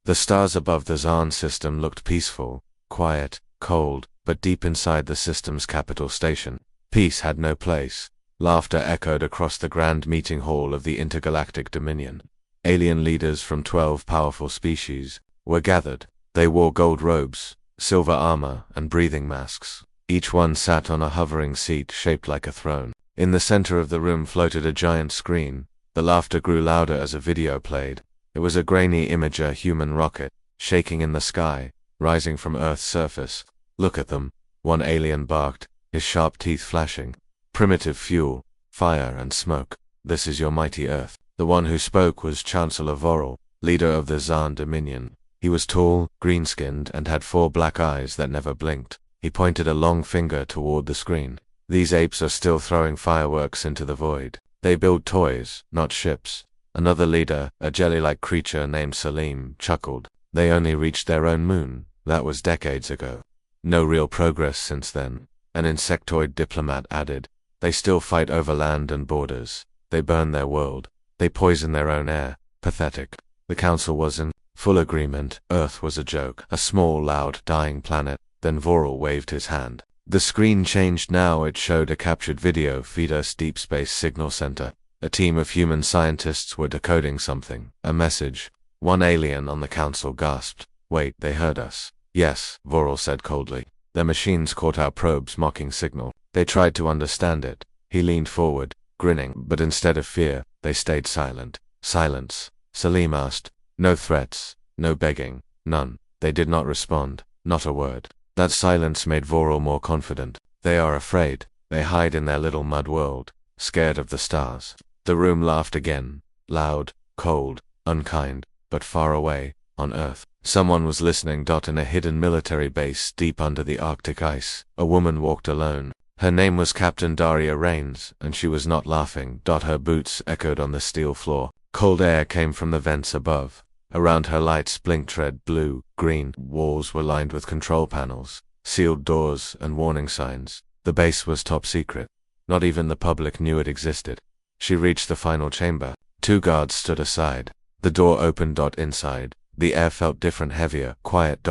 The stars above the Zaan system looked peaceful, quiet, cold, but deep inside the system's capital station, peace had no place. Laughter echoed across the grand meeting hall of the intergalactic dominion. Alien leaders from 12 powerful species were gathered. They wore gold robes, silver armor, and breathing masks. Each one sat on a hovering seat shaped like a throne. In the center of the room floated a giant screen. The laughter grew louder as a video played. It was a grainy imager human rocket, shaking in the sky, rising from Earth's surface. "Look at them," one alien barked, his sharp teeth flashing. "Primitive fuel, fire and smoke. This is your mighty Earth." The one who spoke was Chancellor Vorel, leader of the Zaan Dominion. He was tall, green-skinned, and had 4 black eyes that never blinked. He pointed a long finger toward the screen. "These apes are still throwing fireworks into the void. They build toys, not ships." Another leader, a jelly-like creature named Salim, chuckled. "They only reached their own moon. That was decades ago. No real progress since then." An insectoid diplomat added, "They still fight over land and borders. They burn their world. They poison their own air. Pathetic." The council was in full agreement. Earth was a joke, a small, loud, dying planet. Then Vorel waved his hand. The screen changed now. It showed a captured video feed us Deep Space Signal Center. A team of human scientists were decoding something, a message. One alien on the council gasped. "Wait, they heard us." "Yes," Vorel said coldly. "Their machines caught our probe's mocking signal. They tried to understand it." He leaned forward, grinning, but instead of fear, they stayed silent. Silence. Salim asked. "No threats, no begging, none." They did not respond, not a word. That silence made Vorel more confident. They are afraid. They hide in their little mud world, scared of the stars. The room laughed again, loud, cold, unkind, but far away, on Earth. Someone was listening. In a hidden military base deep under the Arctic ice, a woman walked alone. Her name was Captain Daria Rains, and she was not laughing. Her boots echoed on the steel floor. Cold air came from the vents above. Around her lights blinked red, blue, green. Walls were lined with control panels, sealed doors, and warning signs. The base was top secret. Not even the public knew it existed. She reached the final chamber. 2 guards stood aside. The door opened. Inside, the air felt different, heavier, quiet.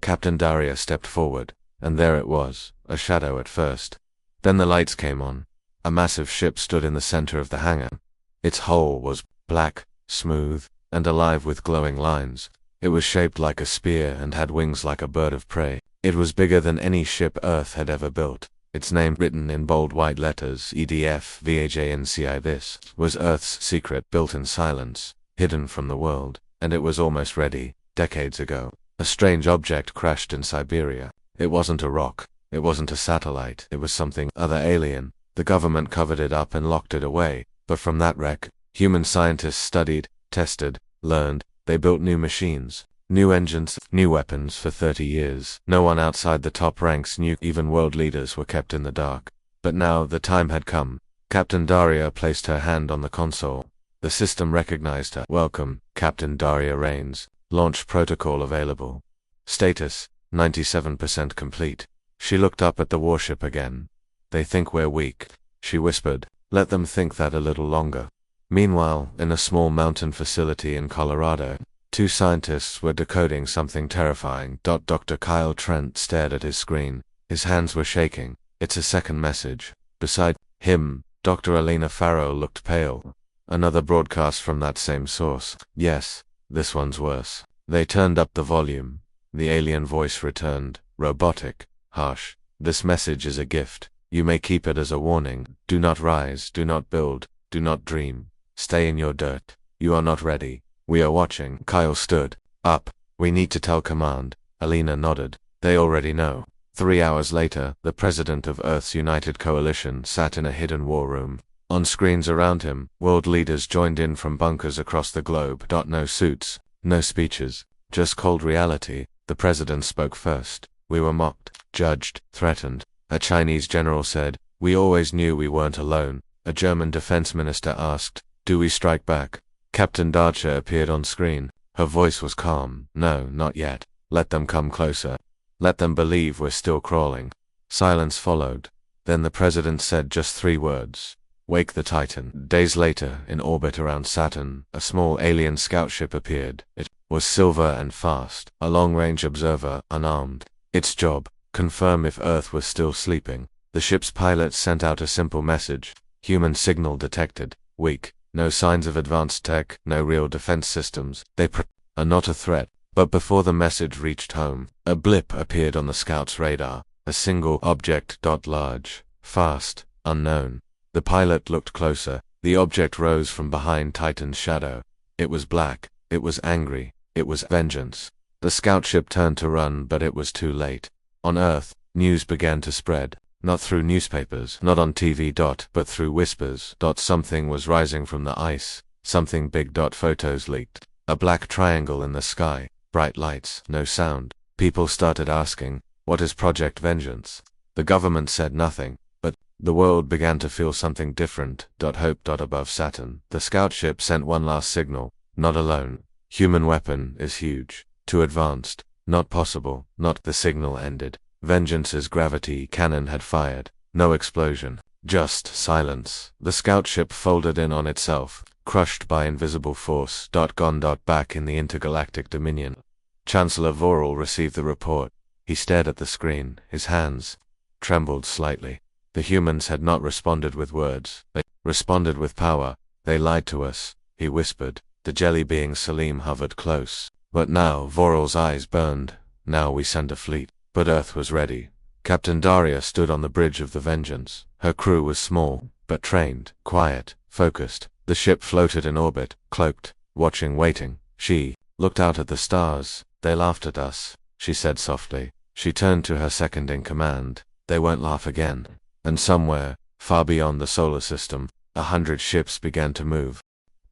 Captain Daria stepped forward, and there it was, a shadow at first. Then the lights came on. A massive ship stood in the center of the hangar. Its hull was black, smooth, and alive with glowing lines. It was shaped like a spear and had wings like a bird of prey. It was bigger than any ship Earth had ever built. Its name, written in bold white letters, EDF VAJNCI. This was Earth's secret, built in silence, hidden from the world, and it was almost ready, decades ago. A strange object crashed in Siberia. It wasn't a rock. It wasn't a satellite. It was something other, alien. The government covered it up and locked it away. But from that wreck, human scientists studied, tested, learned. They built new machines, new engines, new weapons for 30 years. No one outside the top ranks knew. Even world leaders were kept in the dark. But now the time had come. Captain Daria placed her hand on the console. The system recognized her. "Welcome, Captain Daria Rains. Launch protocol available. Status, 97% complete." She looked up at the warship again. "They think we're weak," she whispered. "Let them think that a little longer." Meanwhile, in a small mountain facility in Colorado, 2 scientists were decoding something terrifying. Dr. Kyle Trent stared at his screen. His hands were shaking. "It's a second message." Beside him, Dr. Elena Farrow looked pale. "Another broadcast from that same source." "Yes, this one's worse." They turned up the volume. The alien voice returned, robotic, harsh. "This message is a gift. You may keep it as a warning. Do not rise, do not build, do not dream. Stay in your dirt. You are not ready. We are watching." Kyle stood up. "We need to tell command." Alina nodded. "They already know." 3 hours later, the president of Earth's United Coalition sat in a hidden war room. On screens around him, world leaders joined in from bunkers across the globe. No suits, no speeches, just cold reality. The president spoke first. "We were mocked, judged, threatened." A Chinese general said, "We always knew we weren't alone." A German defense minister asked, "Do we strike back?" Captain Darcher appeared on screen. Her voice was calm. "No, not yet. Let them come closer. Let them believe we're still crawling." Silence followed. Then the president said just 3 words. "Wake the Titan." Days later, in orbit around Saturn, a small alien scout ship appeared. It was silver and fast, a long-range observer, unarmed. Its job: confirm if Earth was still sleeping. The ship's pilot sent out a simple message: human signal detected, weak, no signs of advanced tech, no real defense systems. They are not a threat. But before the message reached home, a blip appeared on the scout's radar, a single object, large, fast, unknown. The pilot looked closer. The object rose from behind Titan's shadow. It was black, it was angry, it was vengeance. The scout ship turned to run, but it was too late. On Earth, news began to spread, not through newspapers, not on TV, but through whispers. Something was rising from the ice, something big. Photos leaked, a black triangle in the sky, bright lights, no sound. People started asking, what is Project Vengeance? The government said nothing, but the world began to feel something different. Hope. Above Saturn, the scout ship sent one last signal: not alone. Human weapon is huge, too advanced, not possible, not. The signal ended. Vengeance's gravity cannon had fired. No explosion, just silence. The scout ship folded in on itself, crushed by invisible force. Gone. Back in the intergalactic dominion. Chancellor Vorel received the report. He stared at the screen. His hands trembled slightly. The humans had not responded with words. They responded with power. They lied to us, he whispered. The jelly being Salim hovered close. But now Vorel's eyes burned. Now we send a fleet. But Earth was ready. Captain Daria stood on the bridge of the Vengeance. Her crew was small, but trained, quiet, focused. The ship floated in orbit, cloaked, watching, waiting. She looked out at the stars. They laughed at us, she said softly. She turned to her second in command. They won't laugh again. And somewhere, far beyond the solar system, 100 ships began to move.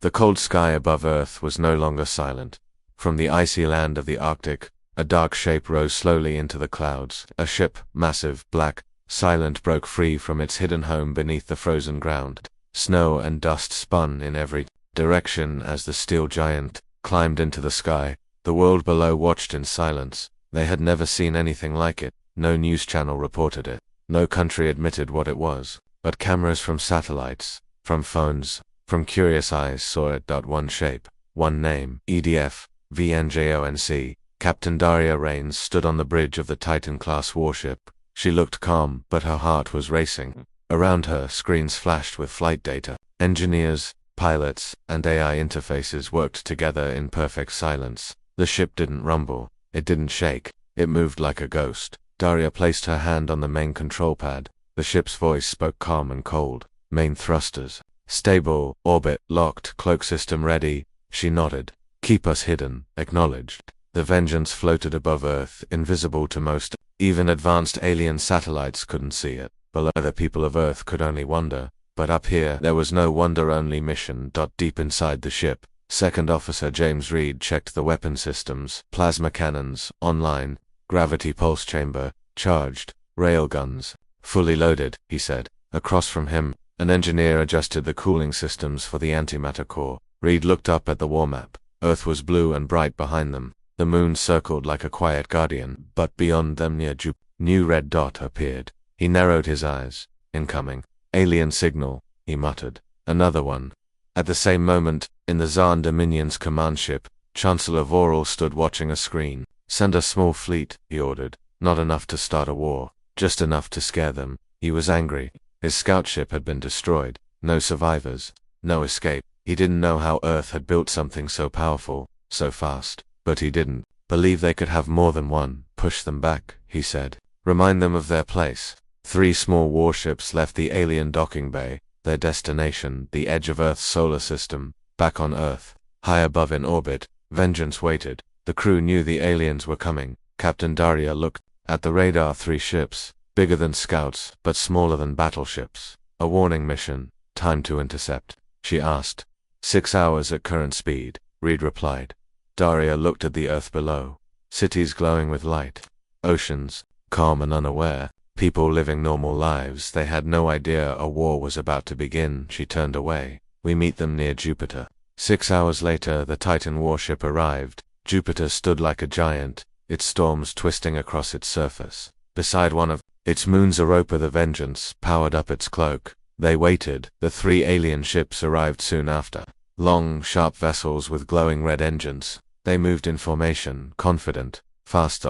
The cold sky above Earth was no longer silent. From the icy land of the Arctic, a dark shape rose slowly into the clouds. A ship, massive, black, silent, broke free from its hidden home beneath the frozen ground. Snow and dust spun in every direction as the steel giant climbed into the sky. The world below watched in silence. They had never seen anything like it. No news channel reported it. No country admitted what it was. But cameras from satellites, from phones, from curious eyes saw it. One shape, one name, EDF, VNJONC. Captain Daria Rains stood on the bridge of the Titan-class warship. She looked calm, but her heart was racing. Around her, screens flashed with flight data. Engineers, pilots, and AI interfaces worked together in perfect silence. The ship didn't rumble. It didn't shake. It moved like a ghost. Daria placed her hand on the main control pad. The ship's voice spoke calm and cold. Main thrusters stable, orbit locked, cloak system ready. She nodded. Keep us hidden, acknowledged. The Vengeance floated above Earth, invisible to most. Even advanced alien satellites couldn't see it. Below, the people of Earth could only wonder. But up here, there was no wonder-only mission. Deep inside the ship, Second Officer James Reed checked the weapon systems. Plasma cannons, online. Gravity pulse chamber, charged. Railguns, fully loaded, he said. Across from him, an engineer adjusted the cooling systems for the antimatter core. Reed looked up at the war map. Earth was blue and bright behind them. The moon circled like a quiet guardian, but beyond them near Jupiter, new red dot appeared. He narrowed his eyes. Incoming. Alien signal, he muttered. Another one. At the same moment, in the Zaan Dominion's command ship, Chancellor Vorel stood watching a screen. Send a small fleet, he ordered. Not enough to start a war, just enough to scare them. He was angry. His scout ship had been destroyed. No survivors. No escape. He didn't know how Earth had built something so powerful, so fast. But he didn't believe they could have more than one. Push them back, he said. Remind them of their place. 3 small warships left the alien docking bay. Their destination, the edge of Earth's solar system. Back on Earth, high above in orbit, Vengeance waited. The crew knew the aliens were coming. Captain Daria looked at the radar. 3 ships, bigger than scouts, but smaller than battleships. A warning mission. Time to intercept, she asked. 6 hours at current speed, Reed replied. Daria looked at the Earth below. Cities glowing with light. Oceans, calm and unaware. People living normal lives. They had no idea a war was about to begin. She turned away. We meet them near Jupiter. 6 hours later, the Titan warship arrived. Jupiter stood like a giant, its storms twisting across its surface. Beside one of its moons, Europa the Vengeance powered up its cloak. They waited. The 3 alien ships arrived soon after. Long, sharp vessels with glowing red engines. They moved in formation, confident, fast.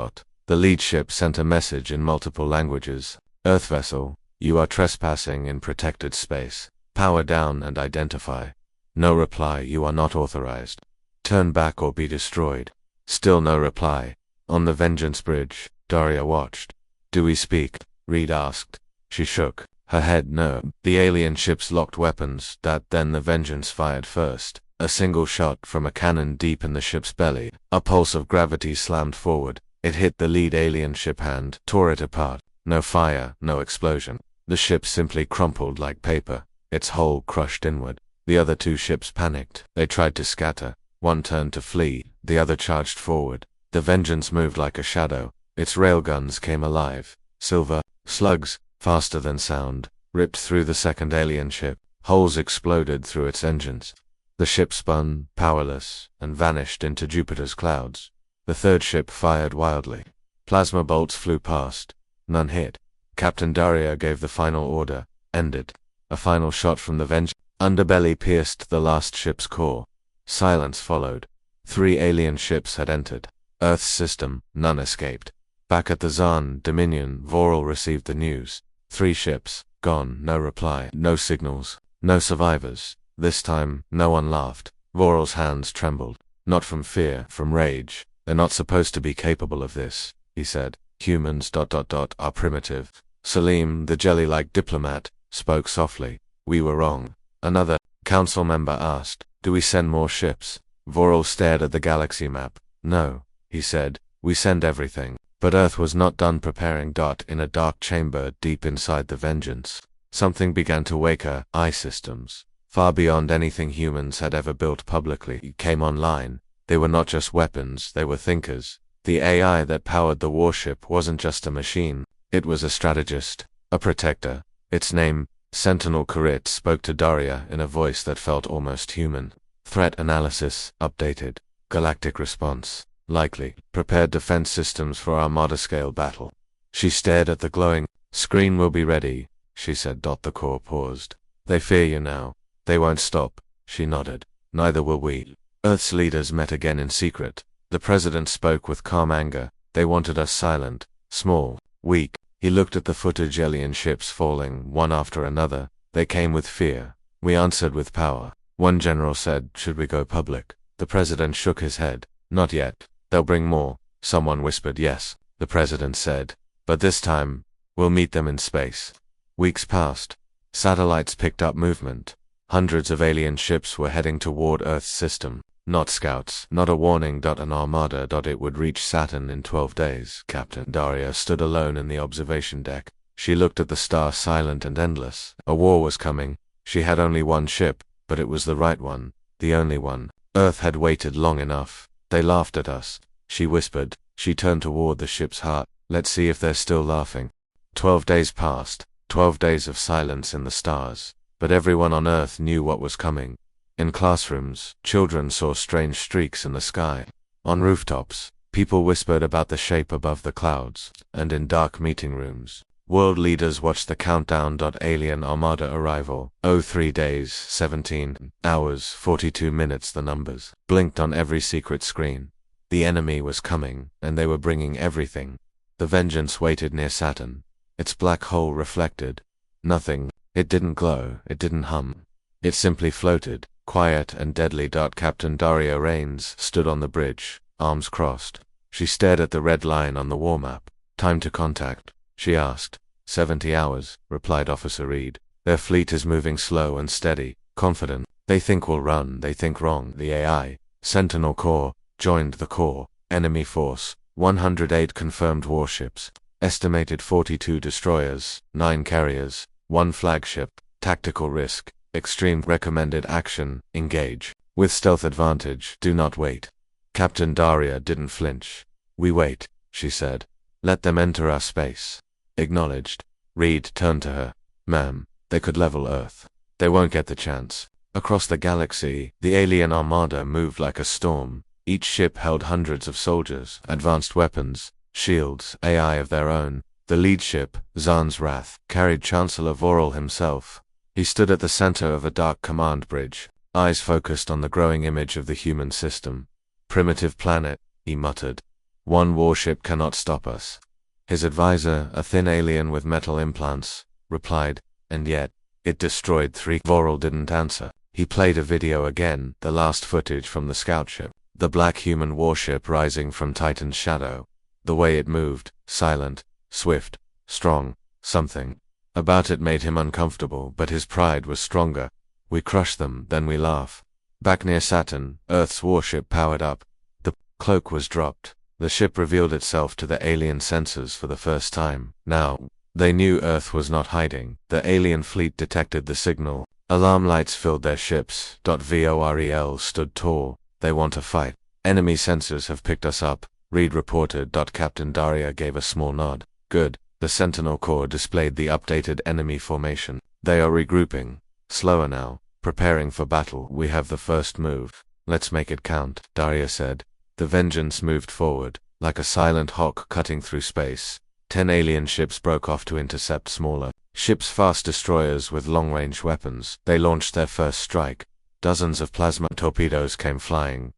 The lead ship sent a message in multiple languages. Earth vessel, you are trespassing in protected space. Power down and identify. No reply, you are not authorized. Turn back or be destroyed. Still no reply. On the Vengeance bridge, Daria watched. Do we speak? Reed asked. She shook her head no. The alien ships locked weapons. Then the Vengeance fired first. A single shot from a cannon deep in the ship's belly. A pulse of gravity slammed forward. It hit the lead alien ship and tore it apart. No fire, no explosion. The ship simply crumpled like paper, its hull crushed inward. The other two ships panicked. They tried to scatter. One turned to flee, the other charged forward. The Vengeance moved like a shadow. Its railguns came alive. Silver slugs, faster than sound, ripped through the second alien ship. Holes exploded through its engines. The ship spun, powerless, and vanished into Jupiter's clouds. The third ship fired wildly. Plasma bolts flew past. None hit. Captain Daria gave the final order. Ended. A final shot from the Vengeance underbelly pierced the last ship's core. Silence followed. 3 alien ships had entered Earth's system, none escaped. Back at the Zaan Dominion, Voral received the news. 3 ships, gone, no reply, no signals, no survivors. This time, no one laughed. Voral's hands trembled. Not from fear, from rage. They're not supposed to be capable of this, he said. Humans ... are primitive. Salim, the jelly-like diplomat, spoke softly. We were wrong. Another council member asked, do we send more ships? Voral stared at the galaxy map. No, he said, we send everything. But Earth was not done preparing. In a dark chamber deep inside the Vengeance, something began to wake her eye systems. Far beyond anything humans had ever built publicly came online. They were not just weapons, they were thinkers. The AI that powered the warship wasn't just a machine, it was a strategist, a protector. Its name, Sentinel Kurit, spoke to Daria in a voice that felt almost human. Threat analysis, updated. Galactic response, likely. Prepared defense systems for Armada-scale battle. She stared at the glowing screen. Will be ready, she said. The core paused. They fear you now. They won't stop. She nodded. Neither will we. Earth's leaders met again in secret. The president spoke with calm anger. They wanted us silent, small, weak. He looked at the footage. Alien ships falling, one after another. They came with fear. We answered with power. One general said, should we go public? The president shook his head. Not yet. They'll bring more. Someone whispered yes. The president said. But this time, we'll meet them in space. Weeks passed. Satellites picked up movement. Hundreds of alien ships were heading toward Earth's system. Not scouts, not a warning. An armada. It would reach Saturn in 12 days. Captain Daria stood alone in the observation deck. She looked at the star, silent and endless. A war was coming. She had only one ship, but it was the right one, the only one. Earth had waited long enough. They laughed at us, she whispered. She turned toward the ship's heart. Let's see if they're still laughing. 12 days passed, 12 days of silence in the stars. But everyone on Earth knew what was coming. In classrooms, children saw strange streaks in the sky. On rooftops, people whispered about the shape above the clouds. And in dark meeting rooms, world leaders watched the countdown. Alien Armada arrival. 03 days, 17 hours, 42 minutes. The numbers blinked on every secret screen. The enemy was coming, and they were bringing everything. The Vengeance waited near Saturn. Its black hole reflected nothing. It didn't glow, it didn't hum. It simply floated, quiet and deadly. Captain Daria Rains stood on the bridge, arms crossed. She stared at the red line on the war map. Time to contact, she asked. 70 hours, replied Officer Reed. Their fleet is moving slow and steady, confident. They think we'll run, they think wrong. The AI, Sentinel Corps, joined the Corps. Enemy force, 108 confirmed warships. Estimated 42 destroyers, 9 carriers, 1 flagship. Tactical risk, extreme. Recommended action, engage. With stealth advantage, do not wait. Captain Daria didn't flinch. We wait, she said. Let them enter our space. Acknowledged. Reed turned to her. Ma'am, they could level Earth. They won't get the chance. Across the galaxy, the alien armada moved like a storm. Each ship held hundreds of soldiers, advanced weapons, shields, AI of their own. The lead ship, Zaan's Wrath, carried Chancellor Voral himself. He stood at the center of a dark command bridge, eyes focused on the growing image of the human system. Primitive planet, he muttered. One warship cannot stop us. His advisor, a thin alien with metal implants, replied, and yet, it destroyed 3. Vorel didn't answer. He played a video again, the last footage from the scout ship. The black human warship rising from Titan's shadow. The way it moved, silent, swift, strong, something about it made him uncomfortable, but his pride was stronger. We crush them, then we laugh. Back near Saturn, Earth's warship powered up. The cloak was dropped. The ship revealed itself to the alien sensors for the first time. Now, they knew Earth was not hiding. The alien fleet detected the signal. Alarm lights filled their ships. Vorel stood tall. They want to fight. Enemy sensors have picked us up, Reed reported. Captain Daria gave a small nod. Good. The Sentinel Corps displayed the updated enemy formation. They are regrouping. Slower now. Preparing for battle. We have the first move. Let's make it count, Daria said. The Vengeance moved forward, like a silent hawk cutting through space. 10 alien ships broke off to intercept smaller ships, fast destroyers with long-range weapons. They launched their first strike. Dozens of plasma torpedoes came flying.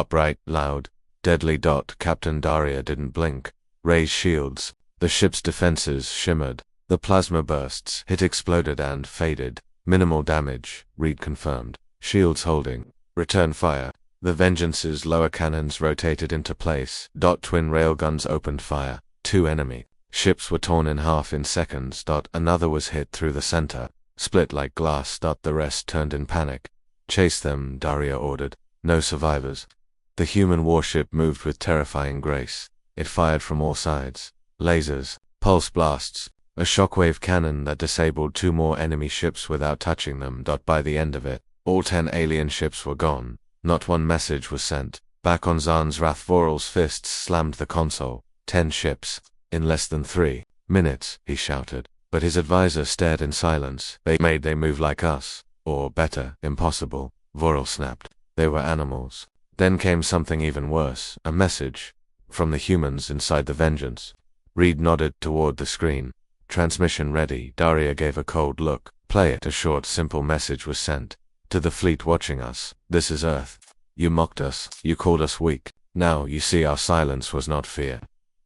Bright, loud, deadly. Captain Daria didn't blink. Raised shields. The ship's defenses shimmered. The plasma bursts. It exploded and faded. Minimal damage, Reed confirmed. Shields holding. Return fire. The Vengeance's lower cannons rotated into place. Twin railguns opened fire. 2 enemy ships were torn in half in seconds. Another was hit through the center, split like glass. The rest turned in panic. Chase them, Daria ordered. No survivors. The human warship moved with terrifying grace. It fired from all sides. Lasers, pulse blasts, a shockwave cannon that disabled 2 more enemy ships without touching them. By the end of it, all 10 alien ships were gone. Not one message was sent. Back on Zahn's Wrath, Vorel's fists slammed the console. 10 ships. In less than 3 minutes, he shouted. But his advisor stared in silence. They move like us. Or better, impossible, Vorel snapped. They were animals. Then came something even worse, a message. From the humans inside the Vengeance. Reed nodded toward the screen. Transmission ready. Daria gave a cold look. Play it. A short, simple message was sent. To the fleet watching us. This is Earth. You mocked us. You called us weak. Now you see our silence was not fear.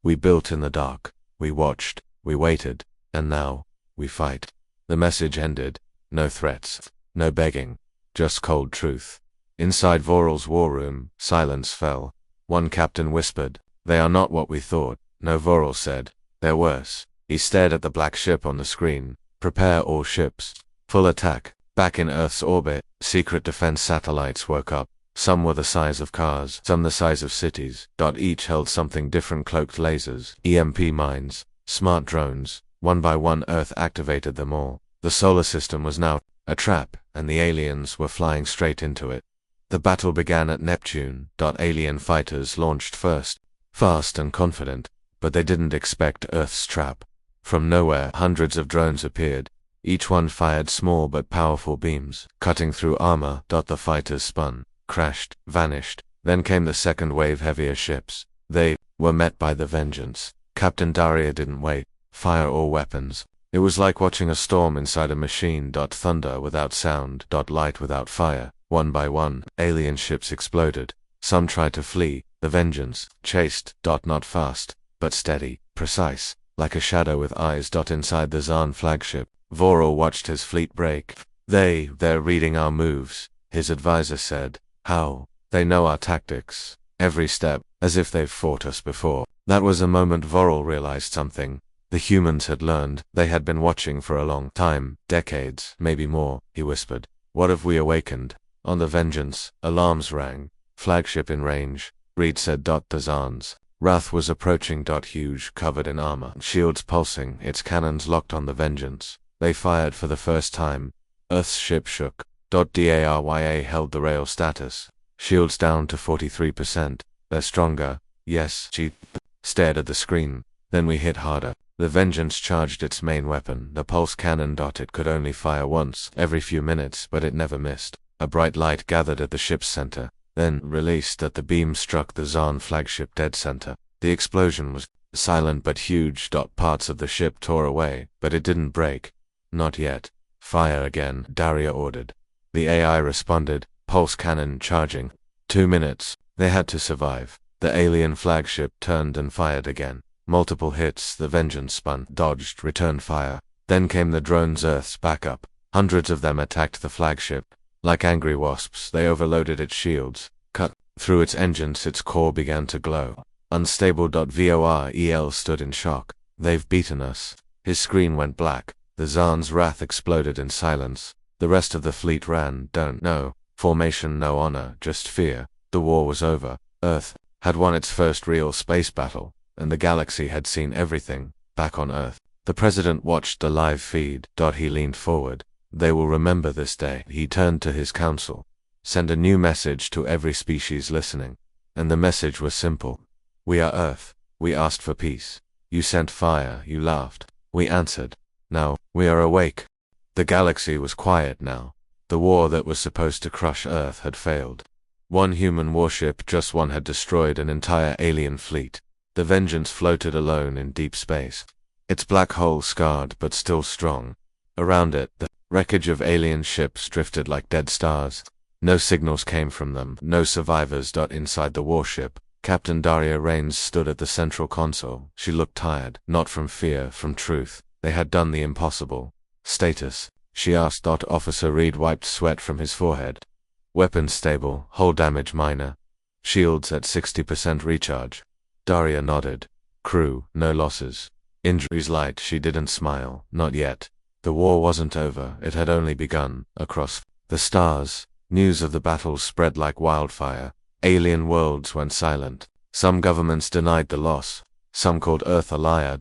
We built in the dark. We watched. We waited. And now, we fight. The message ended. No threats. No begging. Just cold truth. Inside Vorel's war room, silence fell. One captain whispered, "They are not what we thought." No, Vorel said. "They're worse." He stared at the black ship on the screen. "Prepare all ships. Full attack." Back in Earth's orbit, secret defense satellites woke up. Some were the size of cars, some the size of cities. Each held something different: cloaked lasers, EMP mines, smart drones. One by one Earth activated them all. The solar system was now a trap, and the aliens were flying straight into it. The battle began at Neptune. Alien fighters launched first, fast and confident, but they didn't expect Earth's trap. From nowhere, hundreds of drones appeared. Each one fired small but powerful beams, cutting through armor. The fighters spun, crashed, vanished. Then came the second wave, heavier ships. They were met by the Vengeance. Captain Daria didn't wait. Fire all weapons. It was like watching a storm inside a machine. Thunder without sound. Light without fire. One by one, alien ships exploded. Some tried to flee. The Vengeance chased. Not fast, but steady, precise, like a shadow with eyes. Inside the Zahn flagship, Vorel watched his fleet break. They're reading our moves, his advisor said. How? They know our tactics. Every step, as if they've fought us before. That was a moment Vorel realized something. The humans had learned. They had been watching for a long time, decades, maybe more, he whispered. What have we awakened? On the Vengeance, alarms rang. Flagship in range, Reed said. The Zahn's Wrath was approaching. Huge, covered in armor, shields pulsing, its cannons locked on the Vengeance. They fired for the first time. Earth's ship shook. Darya held the rail status. Shields down to 43%. They're stronger. Yes, she stared at the screen. Then we hit harder. The Vengeance charged its main weapon, the pulse cannon. It could only fire once, every few minutes, but it never missed. A bright light gathered at the ship's center, then released. The beam struck the Zahn flagship dead center. The explosion was silent but huge. Parts of the ship tore away, but it didn't break. Not yet. Fire again, Daria ordered. The AI responded, pulse cannon charging. 2 minutes. They had to survive. The alien flagship turned and fired again. Multiple hits, the Vengeance spun, dodged, returned fire. Then came the drones' Earth's backup. Hundreds of them attacked the flagship. Like angry wasps, they overloaded its shields. Cut through its engines, its core began to glow. Unstable.vorel stood in shock. They've beaten us. His screen went black. The Zaan's wrath exploded in silence. The rest of the fleet ran, don't know. Formation, no honor, just fear. The war was over. Earth had won its first real space battle, and the galaxy had seen everything, back on Earth. The president watched the live feed. He leaned forward. They will remember this day. He turned to his council. Send a new message to every species listening. And the message was simple. We are Earth. We asked for peace. You sent fire, you laughed. We answered. Now, we are awake. The galaxy was quiet now. The war that was supposed to crush Earth had failed. One human warship, just one, had destroyed an entire alien fleet. The Vengeance floated alone in deep space. Its black hole scarred but still strong. Around it, the wreckage of alien ships drifted like dead stars. No signals came from them, no survivors. Inside the warship, Captain Daria Rains stood at the central console. She looked tired, not from fear, from truth. They had done the impossible. Status, she asked. Officer Reed wiped sweat from his forehead. Weapons stable, hull damage minor. Shields at 60% recharge. Daria nodded. Crew, no losses. Injuries light. She didn't smile, not yet. The war wasn't over, it had only begun. Across the stars, news of the battle spread like wildfire. Alien worlds went silent. Some governments denied the loss. Some called Earth a liar.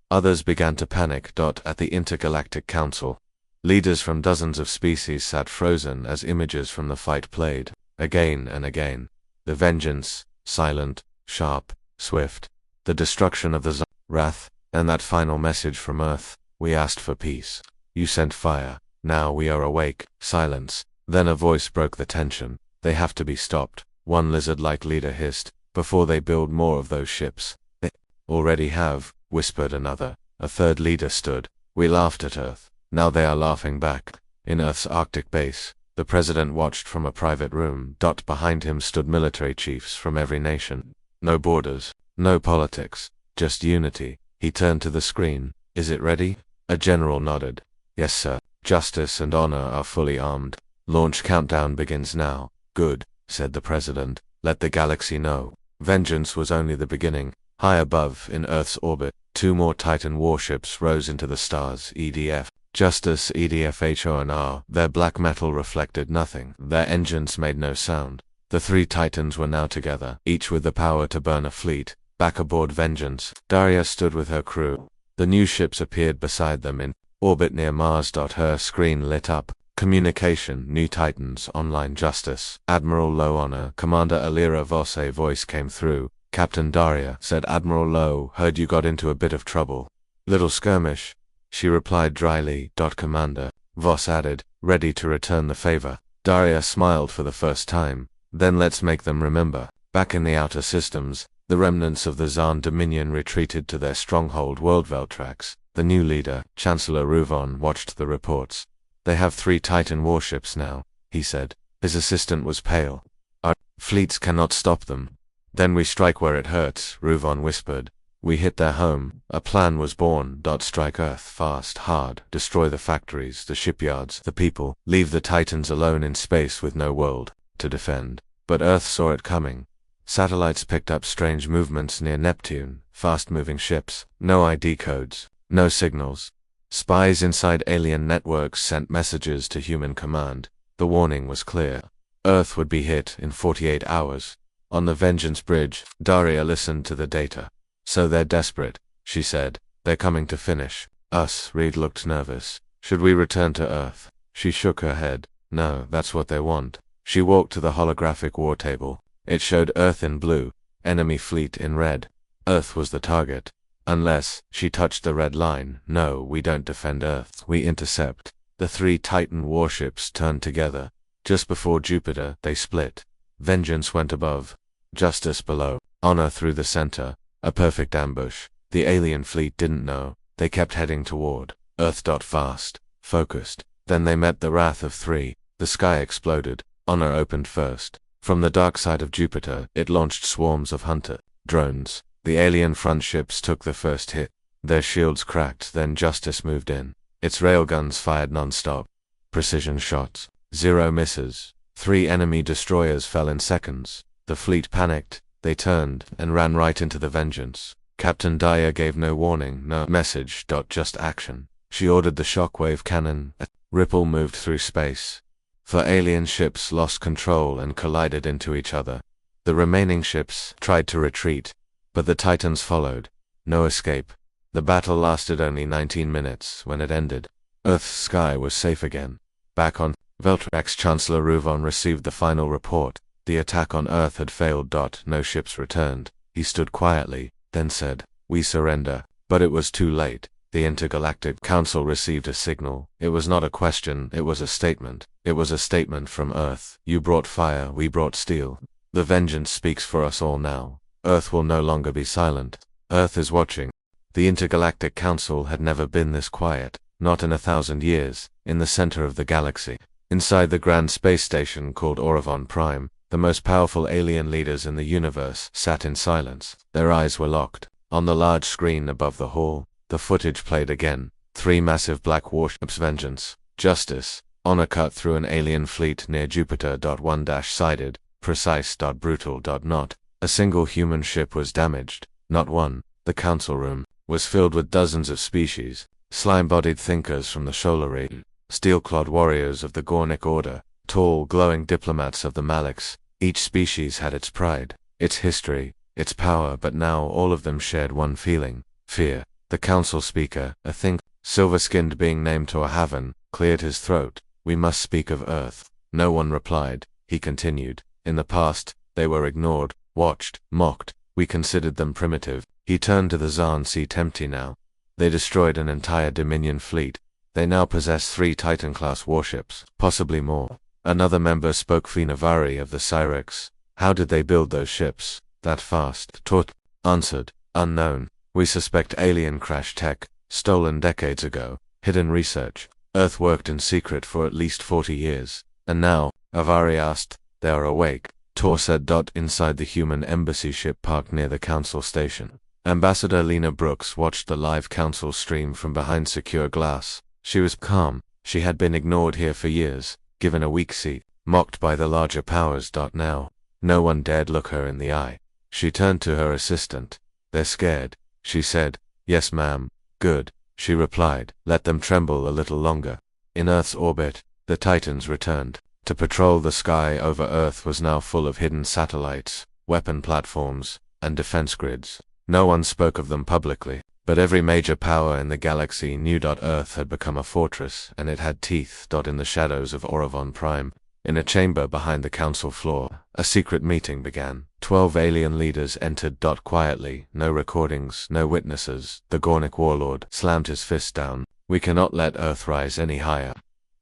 Others began to panic. At the Intergalactic Council, leaders from dozens of species sat frozen as images from the fight played, again and again. The Vengeance, silent, sharp, swift. The destruction of the wrath, and that final message from Earth. We asked for peace. You sent fire. Now we are awake. Silence. Then a voice broke the tension. They have to be stopped. One lizard-like leader hissed. Before they build more of those ships. They already have, whispered another. A third leader stood. We laughed at Earth. Now they are laughing back. In Earth's Arctic base, the president watched from a private room. Behind him stood military chiefs from every nation. No borders, no politics, just unity. He turned to the screen. Is it ready? A general nodded. Yes, sir. Justice and honor are fully armed. Launch countdown begins now. Good, said the president. Let the galaxy know. Vengeance was only the beginning. High above, in Earth's orbit, 2 more Titan warships rose into the stars. EDF. Justice, EDF, Their black metal reflected nothing. Their engines made no sound. The 3 Titans were now together, each with the power to burn a fleet. Back aboard Vengeance, Daria stood with her crew. The new ships appeared beside them in orbit near Mars. Her screen lit up. Communication, new Titans, online. Justice, Admiral Low. Honor, Commander Alira Voss. A voice came through. Captain Daria, said Admiral Low, heard you got into a bit of trouble. Little skirmish, she replied dryly. Commander, Voss added, ready to return the favor. Daria smiled for the first time. Then let's make them remember. Back in the outer systems, the remnants of the Zaan Dominion retreated to their stronghold Worldveltrax. The new leader, Chancellor Ruvon, watched the reports. They have 3 Titan warships now, he said. His assistant was pale. Our fleets cannot stop them. Then we strike where it hurts, Ruvon whispered. We hit their home. A plan was born. Strike Earth fast, hard, destroy the factories, the shipyards, the people, leave the Titans alone in space with no world to defend. But Earth saw it coming. Satellites picked up strange movements near Neptune, fast-moving ships, no ID codes, no signals. Spies inside alien networks sent messages to human command. The warning was clear. Earth would be hit in 48 hours. On the Vengeance bridge, Daria listened to the data. So they're desperate, she said. They're coming to finish us. Reed looked nervous. Should we return to Earth? She shook her head. No, that's what they want. She walked to the holographic war table. It showed Earth in blue, enemy fleet in red. Earth was the target. Unless, she touched the red line. No, we don't defend Earth. We intercept. The 3 Titan warships turned together. Just before Jupiter, they split. Vengeance went above. Justice below. Honor through the center. A perfect ambush. The alien fleet didn't know. They kept heading toward Earth. Fast. Focused. Then they met the wrath of 3. The sky exploded. Honor opened first. From the dark side of Jupiter, it launched swarms of hunter drones. The alien front ships took the first hit. Their shields cracked, then Justice moved in. Its railguns fired non-stop. Precision shots. 0 misses. 3 enemy destroyers fell in seconds. The fleet panicked. They turned and ran right into the Vengeance. Captain Dyer gave no warning, no message, just action. She ordered the shockwave cannon. A ripple moved through space. 4 alien ships lost control and collided into each other. The remaining ships tried to retreat, but the Titans followed. No escape. The battle lasted only 19 minutes. When it ended, Earth's sky was safe again. Back on Veltra, ex-Chancellor Ruvon received the final report. The attack on Earth had failed. No ships returned. He stood quietly, then said, "We surrender." But it was too late. The Intergalactic Council received a signal. It was not a question, it was a statement. It was a statement from Earth. You brought fire, we brought steel. The Vengeance speaks for us all now. Earth will no longer be silent. Earth is watching. The Intergalactic Council had never been this quiet, not in 1,000 years, in the center of the galaxy. Inside the grand space station called Orivon Prime, the most powerful alien leaders in the universe sat in silence. Their eyes were locked. On the large screen above the hall, the footage played again. 3 massive black warships, Vengeance, Justice, Honor cut through an alien fleet near Jupiter. One-sided, precise. Brutal. Not a single human ship was damaged, not one. The council room was filled with dozens of species, slime-bodied thinkers from the Sholari, steel-clawed warriors of the Gornick Order, tall, glowing diplomats of the Malix. Each species had its pride, its history, its power, but now all of them shared one feeling: fear. The council speaker, a silver-skinned being named Torhaven, cleared his throat. "We must speak of Earth." No one replied. He continued, "In the past, they were ignored, watched, mocked. We considered them primitive." He turned to the Zaan seat, empty now. They destroyed an entire Dominion fleet. They now possess 3 Titan-class warships, possibly more. Another member spoke, Finavari of the Cyrex. "How did they build those ships that fast?" Tort answered, "Unknown. We suspect alien crash tech, stolen decades ago, hidden research. Earth worked in secret for at least 40 years. And now," Avari asked, "they are awake." Tor said. Inside the human embassy ship parked near the council station, Ambassador Lena Brooks watched the live council stream from behind secure glass. She was calm. She had been ignored here for years, given a weak seat, mocked by the larger powers. Now, no one dared look her in the eye. She turned to her assistant. "They're scared," she said. "Yes, ma'am." "Good," she replied. "Let them tremble a little longer." In Earth's orbit, the Titans returned. To patrol the sky over Earth was now full of hidden satellites, weapon platforms, and defense grids. No one spoke of them publicly, but every major power in the galaxy knew Earth had become a fortress, and it had teeth. In the shadows of Orivon Prime, in a chamber behind the council floor, a secret meeting began. 12 alien leaders entered. Quietly, no recordings, no witnesses. The Gornick warlord slammed his fist down. "We cannot let Earth rise any higher."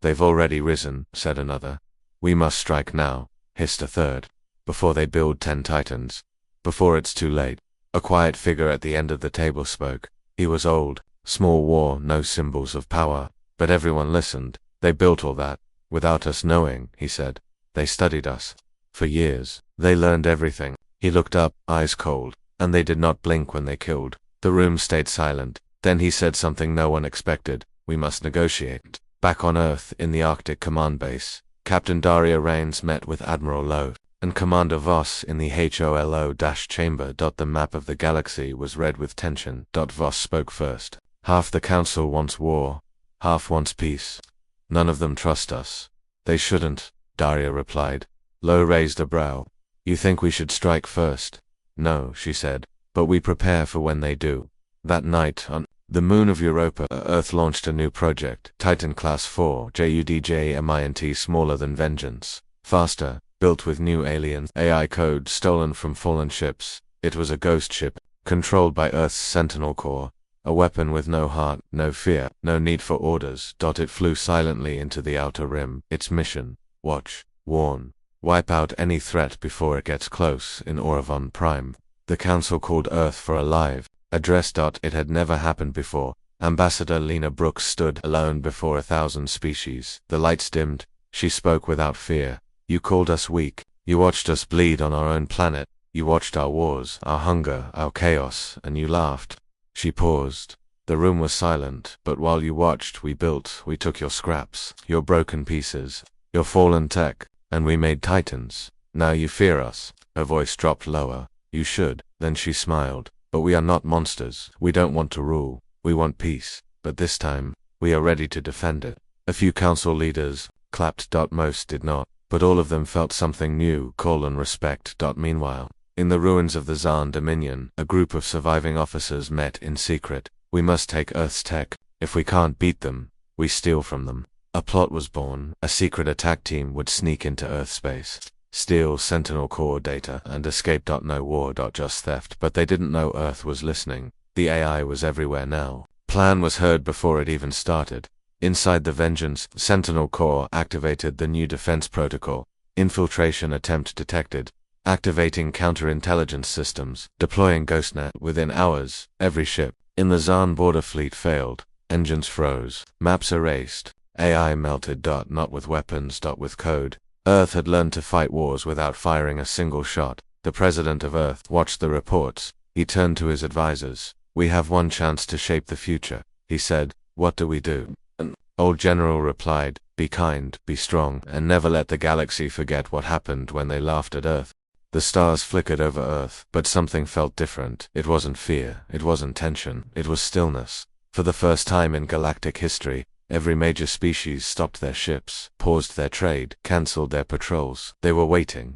"They've already risen," said another. "We must strike now," hissed a third. "Before they build 10 Titans. Before it's too late." A quiet figure at the end of the table spoke. He was old. Small war, no symbols of power. But everyone listened. "They built all that without us knowing," he said. "They studied us for years. They learned everything." He looked up, eyes cold, and they did not blink when they killed. The room stayed silent. Then he said something no one expected. "We must negotiate." Back on Earth, in the Arctic command base, Captain Daria Rains met with Admiral Lowe and Commander Voss in the HOLO-chamber. The map of the galaxy was red with tension. Voss spoke first. "Half the council wants war, half wants peace. None of them trust us." "They shouldn't," Daria replied. Lowe raised a brow. "You think we should strike first?" "No," she said, "but we prepare for when they do." That night, on the moon of Europa, Earth launched a new project, Titan Class 4, JUDJMINT, smaller than Vengeance, faster, built with new alien AI code stolen from fallen ships. It was a ghost ship, controlled by Earth's Sentinel Corps, a weapon with no heart, no fear, no need for orders. It flew silently into the outer rim. Its mission: watch, warn, wipe out any threat before it gets close. In Orivon Prime, the council called Earth for a live address. It had never happened before. Ambassador Lena Brooks stood alone before 1,000 species. The lights dimmed. She spoke without fear. "You called us weak. You watched us bleed on our own planet. You watched our wars, our hunger, our chaos, and you laughed. She paused. The room was silent, but while you watched, we built, we took your scraps, your broken pieces, your fallen tech, and we made titans. Now you fear us. Her voice dropped lower. You should. Then she smiled. But we are not monsters. We don't want to rule. We want peace. But this time, we are ready to defend it. A few council leaders clapped. Most did not, but all of them felt something new, respect. Meanwhile, in the ruins of the Zan Dominion, a group of surviving officers met in secret. We must take Earth's tech. If we can't beat them, we steal from them. A plot was born. A secret attack team would sneak into Earth space, steal Sentinel core data, and escape. No war. Just theft. But they didn't know Earth was listening. The AI was everywhere now. Plan was heard before it even started. Inside the Vengeance, Sentinel core activated the new defense protocol. Infiltration attempt detected. Activating counterintelligence systems. Deploying GhostNet within hours. Every ship in the Zan border fleet failed. Engines froze. Maps erased. AI melted. Not with weapons. With code. Earth had learned to fight wars without firing a single shot. The president of Earth watched the reports. He turned to his advisors. We have one chance to shape the future, he said. What do we do? An old general replied, be kind, be strong, and never let the galaxy forget what happened when they laughed at Earth. The stars flickered over Earth, but something felt different. It wasn't fear, it wasn't tension, it was stillness. For the first time in galactic history, every major species stopped their ships, paused their trade, cancelled their patrols. They were waiting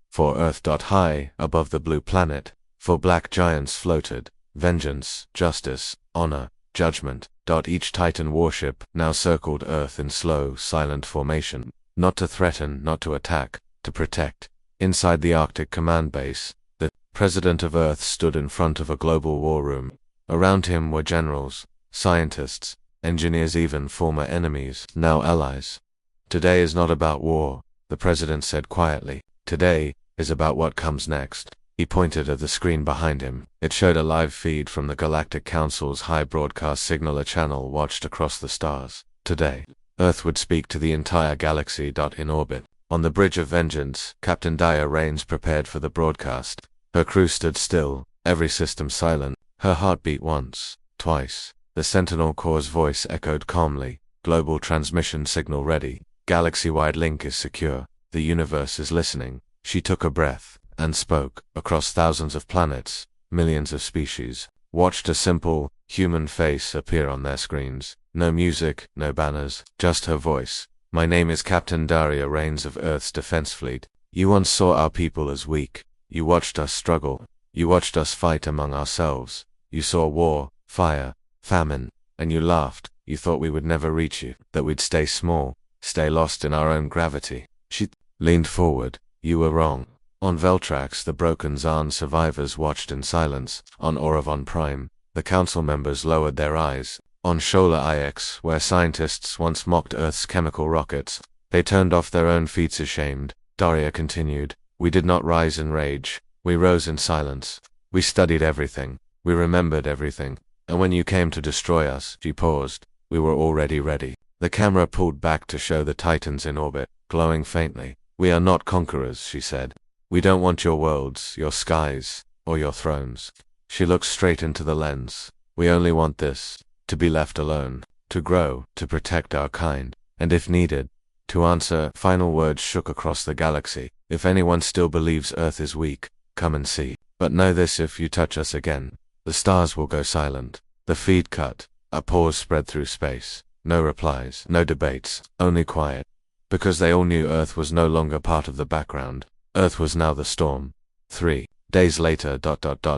for Earth. High above the blue planet, for black giants floated. Vengeance, justice, honor, judgment. Each Titan warship now circled Earth in slow, silent formation. Not to threaten, not to attack, to protect. Inside the Arctic command base, the president of Earth stood in front of a global war room. Around him were generals, scientists, engineers, even former enemies, now allies. Today is not about war, the president said quietly. Today is about what comes next. He pointed at the screen behind him. It showed a live feed from the Galactic Council's high broadcast signal, a channel watched across the stars. Today, Earth would speak to the entire galaxy. In orbit, on the bridge of Vengeance, Captain Daya Rains prepared for the broadcast. Her crew stood still, every system silent. Her heart beat once, twice. The Sentinel core's voice echoed calmly. Global transmission signal ready. Galaxy-wide link is secure. The universe is listening. She took a breath and spoke. Across thousands of planets, millions of species watched a simple, human face appear on their screens. No music, no banners, just her voice. My name is Captain Daria Rains of Earth's Defense Fleet. You once saw our people as weak. You watched us struggle. You watched us fight among ourselves. You saw war, fire, famine, and you laughed. You thought we would never reach you, that we'd stay small, stay lost in our own gravity. She leaned forward. You were wrong. On Veltrax, the broken Zan survivors watched in silence. On Orovon Prime, the council members lowered their eyes. On Shola IX, where scientists once mocked Earth's chemical rockets, they turned off their own feats ashamed. Daria continued. We did not rise in rage. We rose in silence. We studied everything. We remembered everything. And when you came to destroy us, she paused. We were already ready. The camera pulled back to show the Titans in orbit, glowing faintly. We are not conquerors, she said. We don't want your worlds, your skies, or your thrones. She looked straight into the lens. We only want this. To be left alone, to grow, to protect our kind, and if needed, to answer. Final words shook across the galaxy. If anyone still believes Earth is weak, come and see. But know this, if you touch us again, the stars will go silent. The feed cut. A pause spread through space. No replies, no debates, only quiet. Because they all knew Earth was no longer part of the background. Earth was now the storm. 3 days later,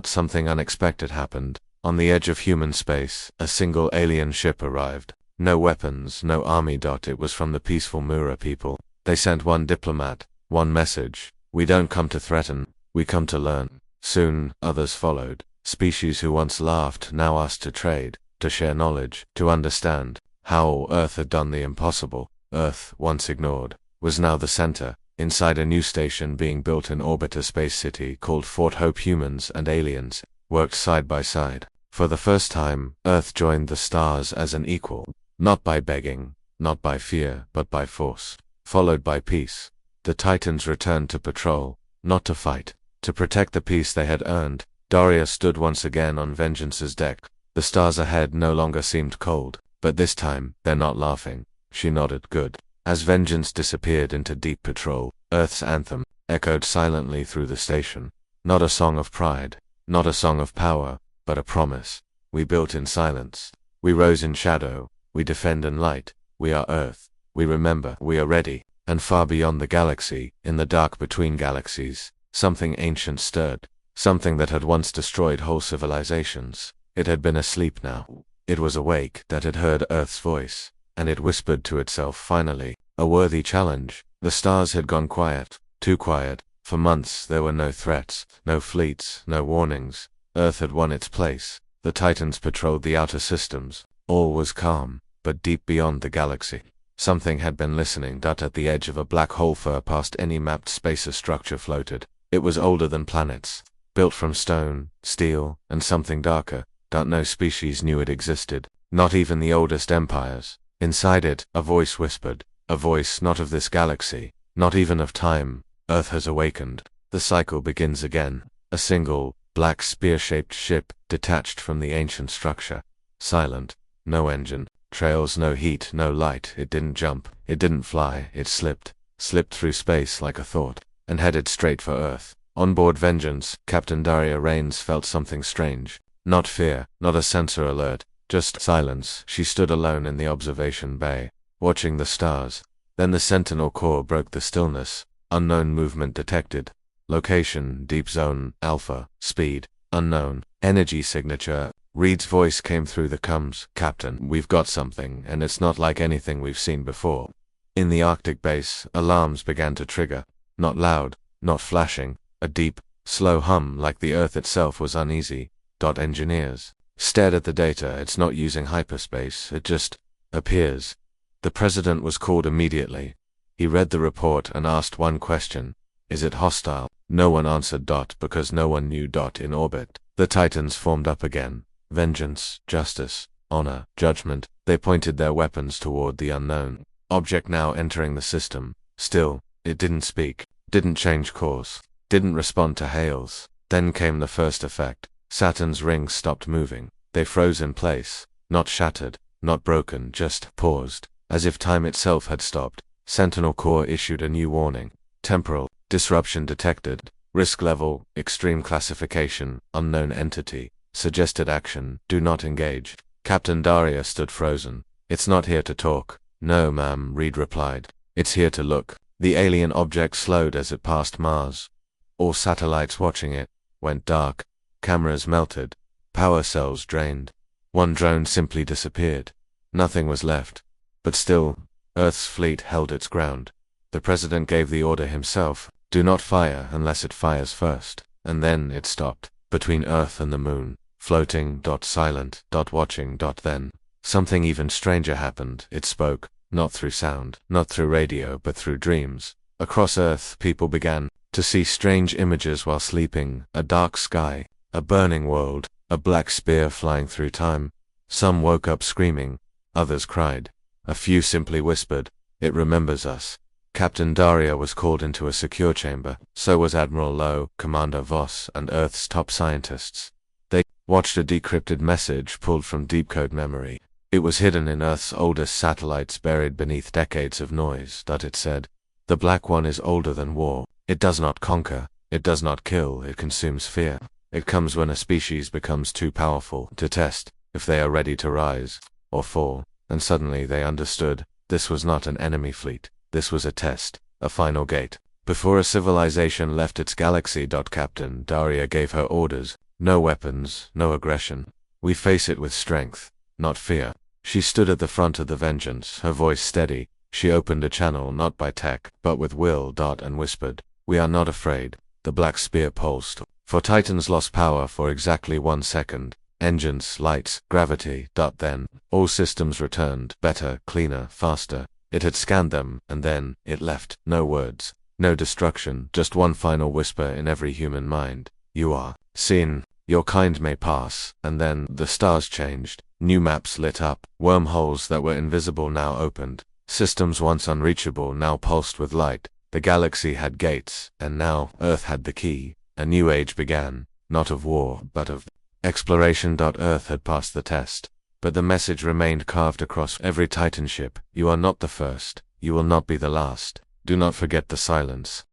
something unexpected happened. On the edge of human space, a single alien ship arrived. No weapons, no army. It was from the peaceful Mura people. They sent one diplomat, one message. We don't come to threaten, we come to learn. Soon, others followed. Species who once laughed now asked to trade, to share knowledge, to understand how Earth had done the impossible. Earth, once ignored, was now the center. Inside a new station being built in orbit, a space city called Fort Hope. Humans and aliens worked side by side. For the first time, Earth joined the stars as an equal, not by begging, not by fear, but by force, followed by peace. The Titans returned to patrol, not to fight, to protect the peace they had earned. Daria stood once again on Vengeance's deck. The stars ahead no longer seemed cold, but this time, they're not laughing. She nodded. Good. As Vengeance disappeared into deep patrol, Earth's anthem echoed silently through the station. Not a song of pride, not a song of power, but a promise. We built in silence. We rose in shadow. We defend in light. We are Earth. We remember. We are ready. And far beyond the galaxy, in the dark between galaxies, something ancient stirred. Something that had once destroyed whole civilizations. It had been asleep now. It was awake, that had heard Earth's voice, and it whispered to itself finally, a worthy challenge. The stars had gone quiet, too quiet. For months there were no threats, no fleets, no warnings. Earth had won its place. The Titans patrolled the outer systems. All was calm, but deep beyond the galaxy, something had been listening. At the edge of a black hole far past any mapped space a structure floated. It was older than planets, built from stone, steel, and something darker. No species knew it existed, not even the oldest empires. Inside it, a voice whispered, a voice not of this galaxy, not even of time. Earth has awakened. The cycle begins again. A single, black spear-shaped ship detached from the ancient structure. Silent, no engine, trails, no heat, no light. It didn't jump, it didn't fly, it slipped through space like a thought, and headed straight for Earth. On board Vengeance, Captain Daria Rains felt something strange. Not fear, not a sensor alert, just silence. She stood alone in the observation bay, watching the stars. Then the Sentinel Core broke the stillness. Unknown movement detected. Location, deep zone, alpha, speed, unknown, energy signature. Reed's voice came through the comms. Captain, we've got something, and it's not like anything we've seen before. In the Arctic base, alarms began to trigger. Not loud, not flashing, a deep, slow hum like the Earth itself was uneasy. Engineers stared at the data. It's not using hyperspace, it just appears. The president was called immediately. He read the report and asked one question. Is it hostile? No one answered. Because no one knew. In orbit. The Titans formed up again. Vengeance, justice, honor, judgment. They pointed their weapons toward the unknown object now entering the system. Still, it didn't speak, didn't change course, didn't respond to hails. Then came the first effect. Saturn's rings stopped moving. They froze in place, not shattered, not broken, just paused, as if time itself had stopped. Sentinel Core issued a new warning. Temporal disruption detected. Risk level, extreme classification, unknown entity. Suggested action, do not engage. Captain Daria stood frozen. It's not here to talk. No, ma'am, Reed replied. It's here to look. The alien object slowed as it passed Mars. All satellites watching it went dark. Cameras melted. Power cells drained. One drone simply disappeared. Nothing was left. But still, Earth's fleet held its ground. The president gave the order himself. Do not fire unless it fires first. And then it stopped. Between Earth and the moon. Floating, silent, watching, then. Something even stranger happened. It spoke. Not through sound, not through radio, but through dreams. Across Earth, people began to see strange images while sleeping. A dark sky. A burning world, a black spear flying through time. Some woke up screaming, others cried. A few simply whispered, "It remembers us." Captain Daria was called into a secure chamber. So was Admiral Lowe, Commander Voss, and Earth's top scientists. They watched a decrypted message pulled from deep code memory. It was hidden in Earth's oldest satellites, buried beneath decades of noise. It said, "The Black One is older than war. It does not conquer. It does not kill. It consumes fear. It comes when a species becomes too powerful to test if they are ready to rise or fall." And suddenly they understood. This was not an enemy fleet. This was a test, a final gate. Before a civilization left its galaxy. Captain Daria gave her orders. No weapons, no aggression. We face it with strength, not fear. She stood at the front of the Vengeance, her voice steady. She opened a channel not by tech, but with will. And whispered, "We are not afraid." The black spear pulsed. For Titans lost power for exactly 1 second. Engines, lights, gravity. Then, all systems returned, better, cleaner, faster. It had scanned them, and then, it left. No words, no destruction, just one final whisper in every human mind. You are seen. Your kind may pass. And then, the stars changed. New maps lit up. Wormholes that were invisible now opened. Systems once unreachable now pulsed with light. The galaxy had gates, and now Earth had the key. A new age began, not of war, but of exploration. Earth had passed the test, but the message remained carved across every Titan ship. You are not the first, you will not be the last. Do not forget the silence.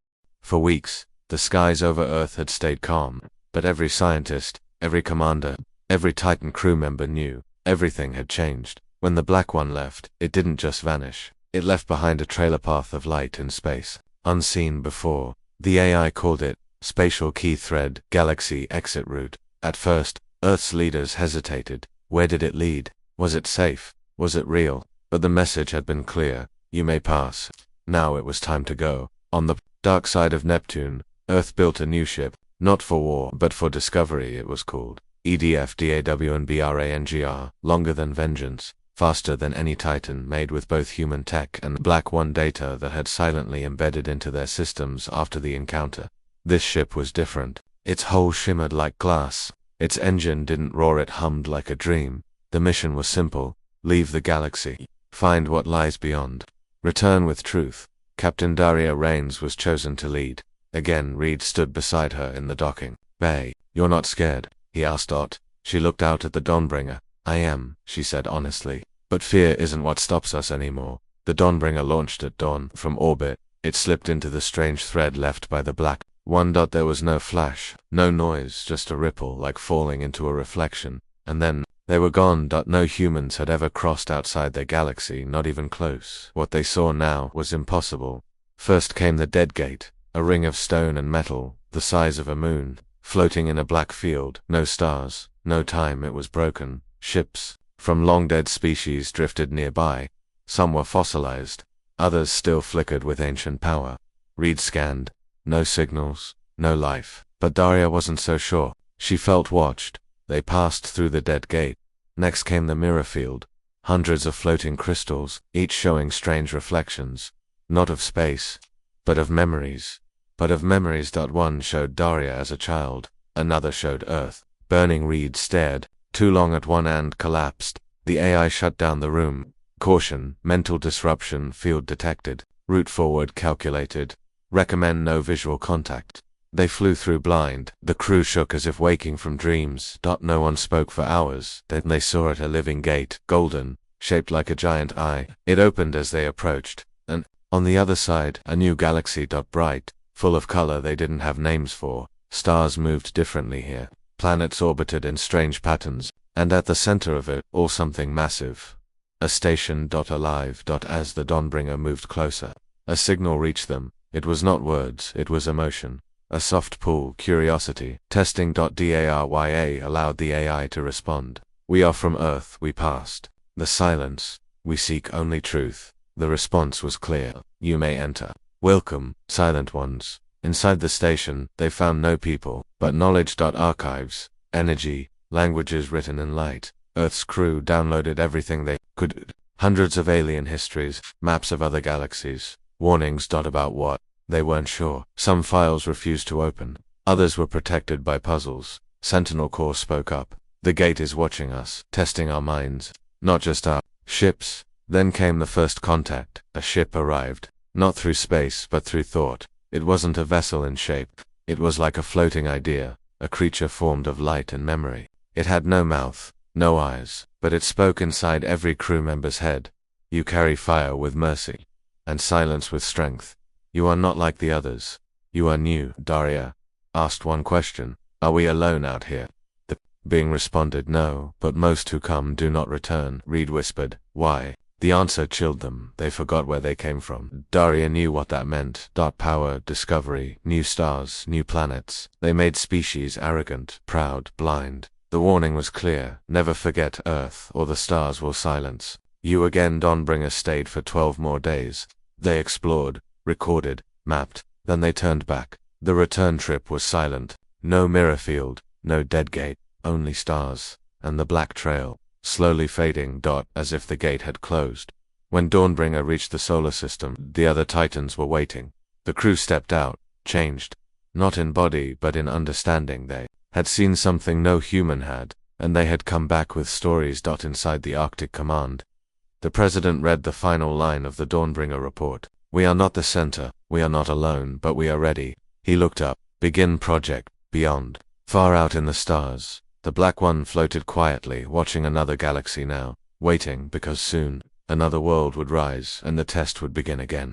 For weeks, the skies over Earth had stayed calm, but every scientist, every commander, every Titan crew member knew everything had changed. When the Black One left, it didn't just vanish. It left behind a trailer path of light in space, unseen before. The AI called it Spatial Key Thread, Galaxy Exit Route. At first, Earth's leaders hesitated. Where did it lead? Was it safe? Was it real? But the message had been clear. You may pass. Now it was time to go. On the dark side of Neptune, Earth built a new ship, not for war, but for discovery. It was called EDF-DAWNBRANGR, longer than Vengeance, faster than any Titan, made with both human tech and Black One data that had silently embedded into their systems after the encounter. This ship was different. Its hull shimmered like glass. Its engine didn't roar, it hummed like a dream. The mission was simple: leave the galaxy, find what lies beyond, return with truth. Captain Daria Rains was chosen to lead. Again, Reed stood beside her in the docking bay. You're not scared? He asked Dot. She looked out at the Dawnbringer. I am, she said honestly. But fear isn't what stops us anymore. The Dawnbringer launched at dawn from orbit. It slipped into the strange thread left by the Black One. There was no flash, no noise, just a ripple like falling into a reflection. And then, they were gone. No humans had ever crossed outside their galaxy, not even close. What they saw now was impossible. First came the Dead Gate, a ring of stone and metal, the size of a moon, floating in a black field. No stars, no time. It was broken. Ships from long-dead species drifted nearby. Some were fossilized, others still flickered with ancient power. Reed scanned. No signals, no life. But Daria wasn't so sure. She felt watched. They passed through the Dead Gate. Next came the mirror field. Hundreds of floating crystals, each showing strange reflections. Not of space, but of memories. One showed Daria as a child. Another showed Earth. Burning. Reed stared too long at one and collapsed. The AI shut down the room. Caution, mental disruption, field detected. Route forward calculated. Recommend no visual contact. They flew through blind. The crew shook as if waking from dreams. No one spoke for hours. Then they saw it, a living gate, golden, shaped like a giant eye. It opened as they approached, and on the other side, a new galaxy. Bright, full of color they didn't have names for. Stars moved differently here. Planets orbited in strange patterns, and at the center of it, all something massive. A station. Alive. As the Dawnbringer moved closer, a signal reached them. It was not words, it was emotion. A soft pull, curiosity. Testing. DARYA allowed the AI to respond. We are from Earth, we passed. The silence. We seek only truth. The response was clear. You may enter. Welcome, silent ones. Inside the station, they found no people, but knowledge. Archives, energy, languages written in light. Earth's crew downloaded everything they could. Hundreds of alien histories, maps of other galaxies. Warnings. About what? They weren't sure. Some files refused to open. Others were protected by puzzles. Sentinel Corps spoke up. The gate is watching us, testing our minds, not just our ships. Then came the first contact. A ship arrived. Not through space, but through thought. It wasn't a vessel in shape. It was like a floating idea, a creature formed of light and memory. It had no mouth, no eyes, but it spoke inside every crew member's head. You carry fire with mercy, and silence with strength. You are not like the others. You are new. Daria asked one question. Are we alone out here? The being responded, no, but most who come do not return. Reed whispered, why? The answer chilled them. They forgot where they came from. Daria knew what that meant. Power, discovery, new stars, new planets. They made species arrogant, proud, blind. The warning was clear. Never forget Earth, or the stars will silence you again. Dawnbringer stayed for 12 more days. They explored, recorded, mapped, then they turned back. The return trip was silent. No mirror field, no Dead Gate, only stars, and the black trail, slowly fading. As if the gate had closed. When Dawnbringer reached the solar system, the other Titans were waiting. The crew stepped out, changed. Not in body, but in understanding. They had seen something no human had, and they had come back with stories. Inside the Arctic Command, the president read the final line of the Dawnbringer report. We are not the center, We are not alone, but we are ready. He looked up. Begin project. Beyond. Far out in the stars, the Black One floated quietly, watching another galaxy now, waiting because soon, another world would rise and the test would begin again.